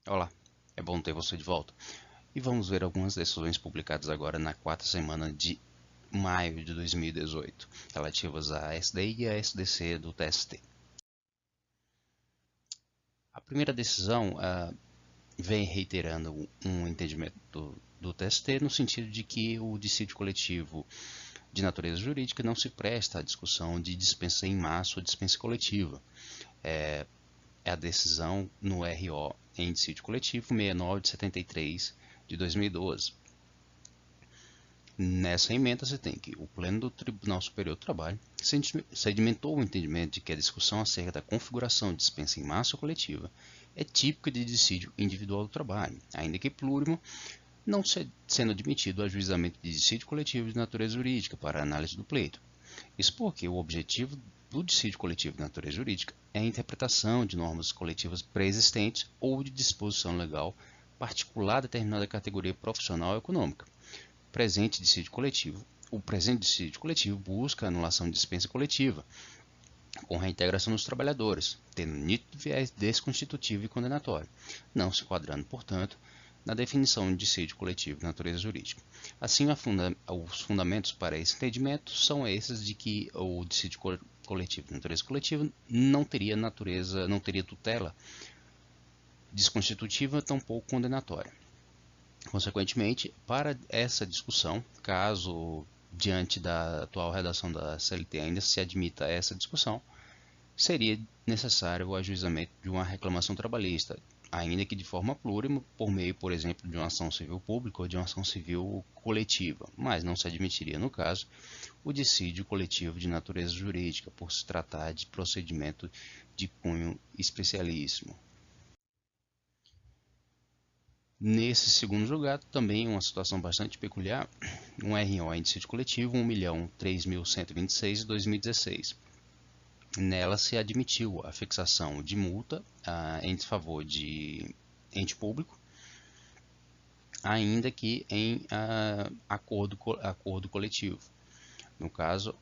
Olá, é bom ter você de volta. E vamos ver algumas decisões publicadas agora na quarta semana de maio de 2018, relativas à SDI e à SDC do TST. A primeira decisão vem reiterando um entendimento do TST no sentido de que o dissídio coletivo de natureza jurídica não se presta à discussão de dispensa em massa ou dispensa coletiva. É a decisão no RO em dissídio coletivo 69 de 73 de 2012. Nessa emenda você tem que o Pleno do Tribunal Superior do Trabalho sedimentou o entendimento de que a discussão acerca da configuração de dispensa em massa ou coletiva é típica de dissídio individual do trabalho, ainda que plurimo, não sendo admitido o ajuizamento de dissídio coletivo de natureza jurídica para análise do pleito. Isso porque o objetivo do dissídio coletivo de natureza jurídica é a interpretação de normas coletivas pré-existentes ou de disposição legal particular de determinada categoria profissional ou econômica. Presente dissídio coletivo. O presente dissídio coletivo busca a anulação de dispensa coletiva, com reintegração dos trabalhadores, tendo nítido viés desconstitutivo e condenatório, não se enquadrando, portanto, na definição de dissídio coletivo de natureza jurídica. Assim, os fundamentos para esse entendimento são esses de que o dissídio coletivo de natureza coletiva não teria tutela desconstitutiva, tampouco condenatória. Consequentemente, para essa discussão, caso diante da atual redação da CLT ainda se admita essa discussão, seria necessário o ajuizamento de uma reclamação trabalhista, ainda que de forma plurima, por meio, por exemplo, de uma ação civil pública ou de uma ação civil coletiva, mas não se admitiria, no caso, o dissídio coletivo de natureza jurídica, por se tratar de procedimento de cunho especialíssimo. Nesse segundo julgado, também uma situação bastante peculiar, um RO em dissídio coletivo 1.003.126 de 2016. Nela se admitiu a fixação de multa em desfavor de ente público, ainda que em acordo coletivo. No caso,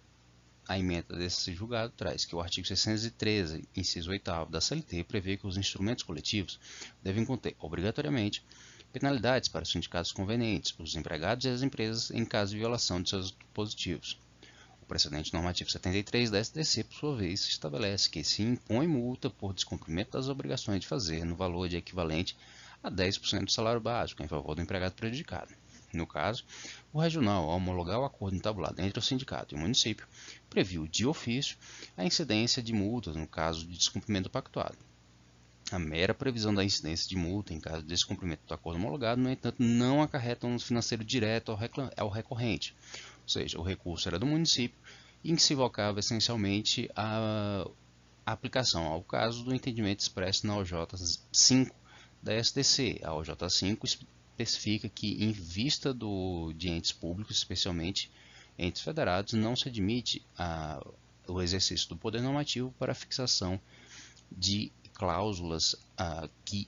a emenda desse julgado traz que o artigo 613, inciso 8º da CLT, prevê que os instrumentos coletivos devem conter, obrigatoriamente, penalidades para os sindicatos convenientes, os empregados e as empresas em caso de violação de seus dispositivos. O precedente normativo 73 da SDC, por sua vez, estabelece que se impõe multa por descumprimento das obrigações de fazer no valor de equivalente a 10% do salário básico em favor do empregado prejudicado. No caso, o regional, ao homologar o acordo entabulado entre o sindicato e o município, previu de ofício a incidência de multas no caso de descumprimento pactuado. A mera previsão da incidência de multa em caso de descumprimento do acordo homologado, no entanto, não acarreta um financeiro direto ao recorrente, ou seja, o recurso era do município e em que se invocava essencialmente a aplicação ao caso do entendimento expresso na OJ 5 da SDC. A OJ 5 especifica que, em vista de entes públicos, especialmente entes federados, não se admite o exercício do poder normativo para a fixação de cláusulas que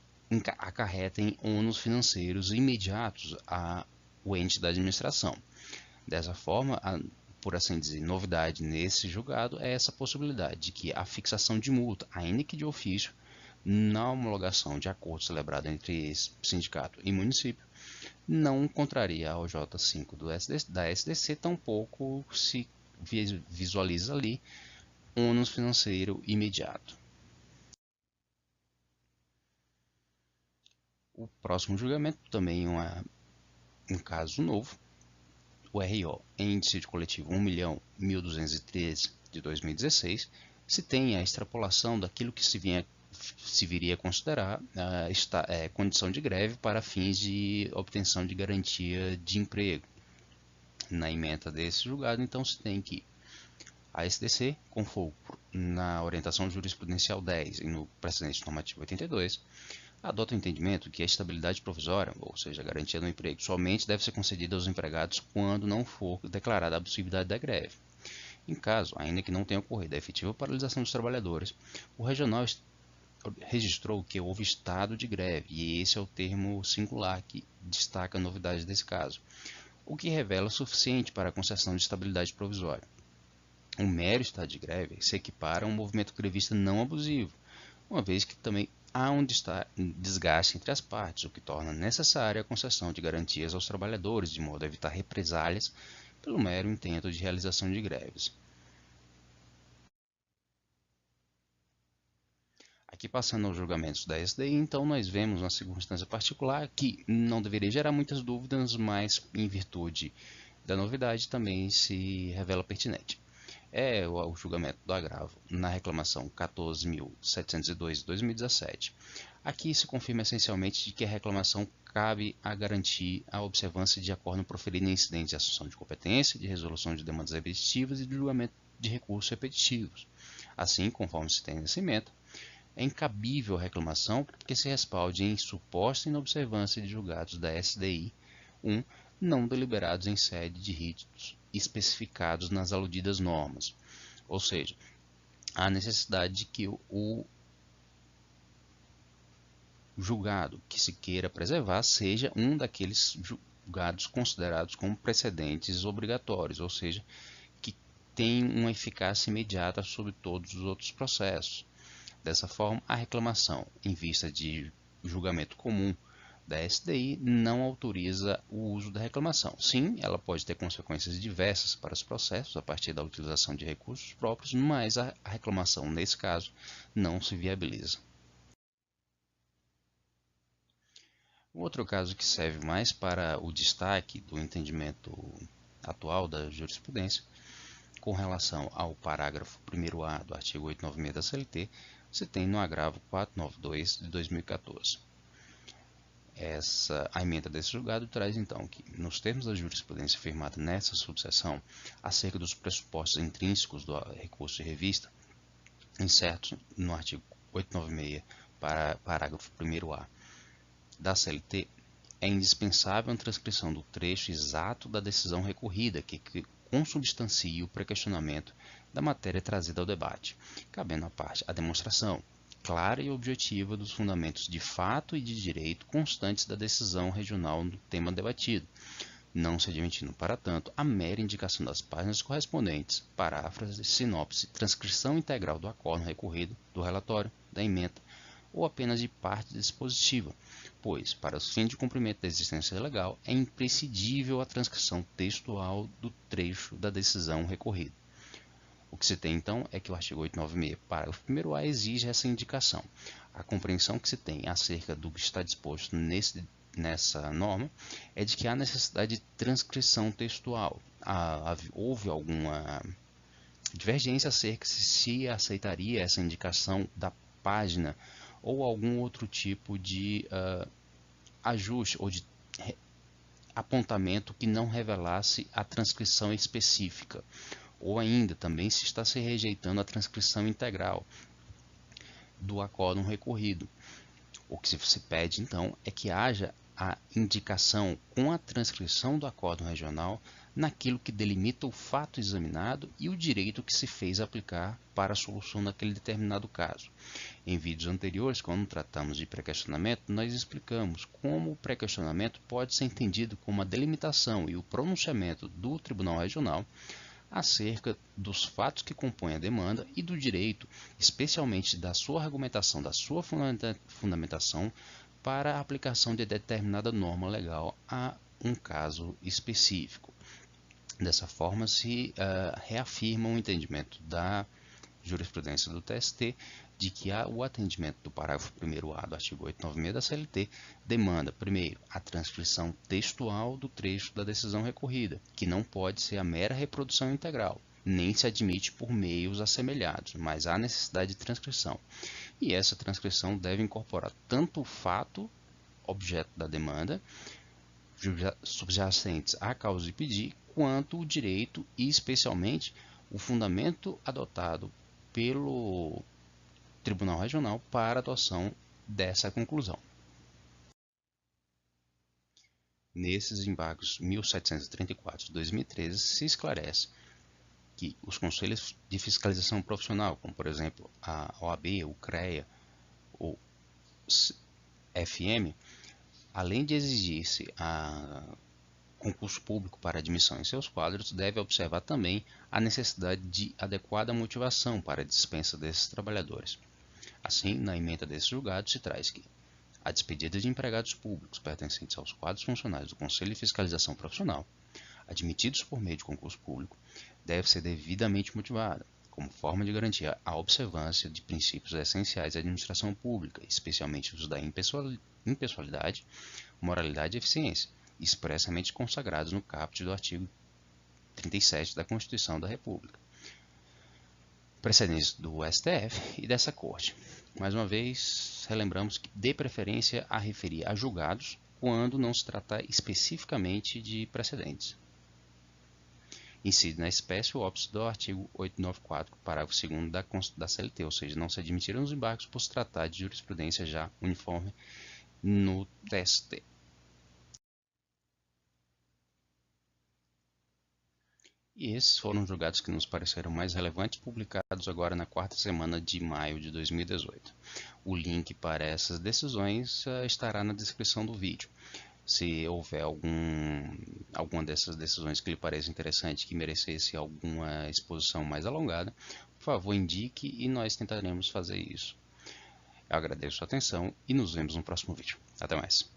acarretem ônus financeiros imediatos ao ente da administração. Dessa forma, por assim dizer, novidade nesse julgado é essa possibilidade de que a fixação de multa, ainda que de ofício, na homologação de acordo celebrado entre sindicato e município, não contraria a OJ5 da SDC, tampouco se visualiza ali ônus financeiro imediato. O próximo julgamento também é um caso novo, o RO em dissídio coletivo 1.1213 de 2016, se tem a extrapolação daquilo que se viria a considerar condição de greve para fins de obtenção de garantia de emprego. Na ementa desse julgado, então, se tem que a SDC, com foco na orientação jurisprudencial 10 e no precedente normativo 82, adota o entendimento que a estabilidade provisória, ou seja, a garantia do emprego, somente deve ser concedida aos empregados quando não for declarada a abusividade da greve. Em caso, ainda que não tenha ocorrido a efetiva paralisação dos trabalhadores, o regional registrou que houve estado de greve, e esse é o termo singular que destaca a novidade desse caso, o que revela o suficiente para a concessão de estabilidade provisória. O mero estado de greve se equipara a um movimento grevista não abusivo, uma vez que também há um desgaste entre as partes, o que torna necessária a concessão de garantias aos trabalhadores, de modo a evitar represálias pelo mero intento de realização de greves. Aqui passando aos julgamentos da SDI, então nós vemos uma circunstância particular que não deveria gerar muitas dúvidas, mas em virtude da novidade também se revela pertinente. É o julgamento do agravo na reclamação 14.702 de 2017. Aqui se confirma essencialmente de que a reclamação cabe a garantir a observância de acordo proferido em incidentes de assunção de competência, de resolução de demandas repetitivas e de julgamento de recursos repetitivos. Assim, conforme se tem nessa emenda, é incabível a reclamação que se respalde em suposta inobservância de julgados da SDI 1 não deliberados em sede de ritos especificados nas aludidas normas. Ou seja, há necessidade de que o julgado que se queira preservar seja um daqueles julgados considerados como precedentes obrigatórios, ou seja, que tem uma eficácia imediata sobre todos os outros processos. Dessa forma, a reclamação em vista de julgamento comum da SDI não autoriza o uso da reclamação. Sim, ela pode ter consequências diversas para os processos a partir da utilização de recursos próprios, mas a reclamação, nesse caso, não se viabiliza. O outro caso que serve mais para o destaque do entendimento atual da jurisprudência, com relação ao parágrafo 1º-A do artigo 896 da CLT, se tem no agravo 492 de 2014. A emenda desse julgado traz então que, nos termos da jurisprudência firmada nessa subseção, acerca dos pressupostos intrínsecos do recurso de revista, incertos no artigo 896, parágrafo 1º-A da CLT, é indispensável a transcrição do trecho exato da decisão recorrida que consubstancie o pré-questionamento da matéria trazida ao debate, cabendo à parte a demonstração clara e objetiva dos fundamentos de fato e de direito constantes da decisão regional no tema debatido, não se admitindo, para tanto, a mera indicação das páginas correspondentes, paráfrase, sinopse, transcrição integral do acórdão recorrido, do relatório, da ementa, ou apenas de parte dispositiva, pois, para os fins de cumprimento da existência legal, é imprescindível a transcrição textual do trecho da decisão recorrida. O que se tem, então, é que o artigo 896, parágrafo 1º-A, exige essa indicação. A compreensão que se tem acerca do que está disposto nessa norma é de que há necessidade de transcrição textual. Houve alguma divergência acerca se aceitaria essa indicação da página ou algum outro tipo de ajuste ou de apontamento que não revelasse a transcrição específica. Ou ainda, também se está se rejeitando a transcrição integral do acórdão recorrido. O que se pede, então, é que haja a indicação com a transcrição do acórdão regional naquilo que delimita o fato examinado e o direito que se fez aplicar para a solução daquele determinado caso. Em vídeos anteriores, quando tratamos de pré-questionamento, nós explicamos como o pré-questionamento pode ser entendido como a delimitação e o pronunciamento do Tribunal Regional acerca dos fatos que compõem a demanda e do direito, especialmente da sua argumentação, da sua fundamentação para a aplicação de determinada norma legal a um caso específico. Dessa forma, se reafirma o entendimento da jurisprudência do TST de que o atendimento do parágrafo 1º-A do artigo 896 da CLT demanda, primeiro, a transcrição textual do trecho da decisão recorrida, que não pode ser a mera reprodução integral, nem se admite por meios assemelhados, mas há necessidade de transcrição. E essa transcrição deve incorporar tanto o fato, objeto da demanda, subjacentes à causa de pedir, quanto o direito e, especialmente, o fundamento adotado pelo Tribunal Regional para a adoção dessa conclusão. Nesses embargos 1734 de 2013, se esclarece que os conselhos de fiscalização profissional, como por exemplo a OAB, o CREA, ou FM, além de exigir-se a concurso público para admissão em seus quadros, deve observar também a necessidade de adequada motivação para a dispensa desses trabalhadores. Assim, na ementa desse julgado se traz que a despedida de empregados públicos pertencentes aos quadros funcionários do Conselho de Fiscalização Profissional, admitidos por meio de concurso público, deve ser devidamente motivada, como forma de garantir a observância de princípios essenciais da administração pública, especialmente os da impessoalidade, moralidade e eficiência, expressamente consagrados no caput do artigo 37 da Constituição da República. Precedentes do STF e dessa Corte. Mais uma vez, relembramos que dê preferência a referir a julgados quando não se tratar especificamente de precedentes. Incide na espécie o óbice do artigo 894, parágrafo 2º da CLT, ou seja, não se admitiram os embargos por se tratar de jurisprudência já uniforme no TST. E esses foram os julgados que nos pareceram mais relevantes, publicados agora na quarta semana de maio de 2018. O link para essas decisões estará na descrição do vídeo. Se houver alguma dessas decisões que lhe pareça interessante, que merecesse alguma exposição mais alongada, por favor indique e nós tentaremos fazer isso. Eu agradeço a atenção e nos vemos no próximo vídeo. Até mais.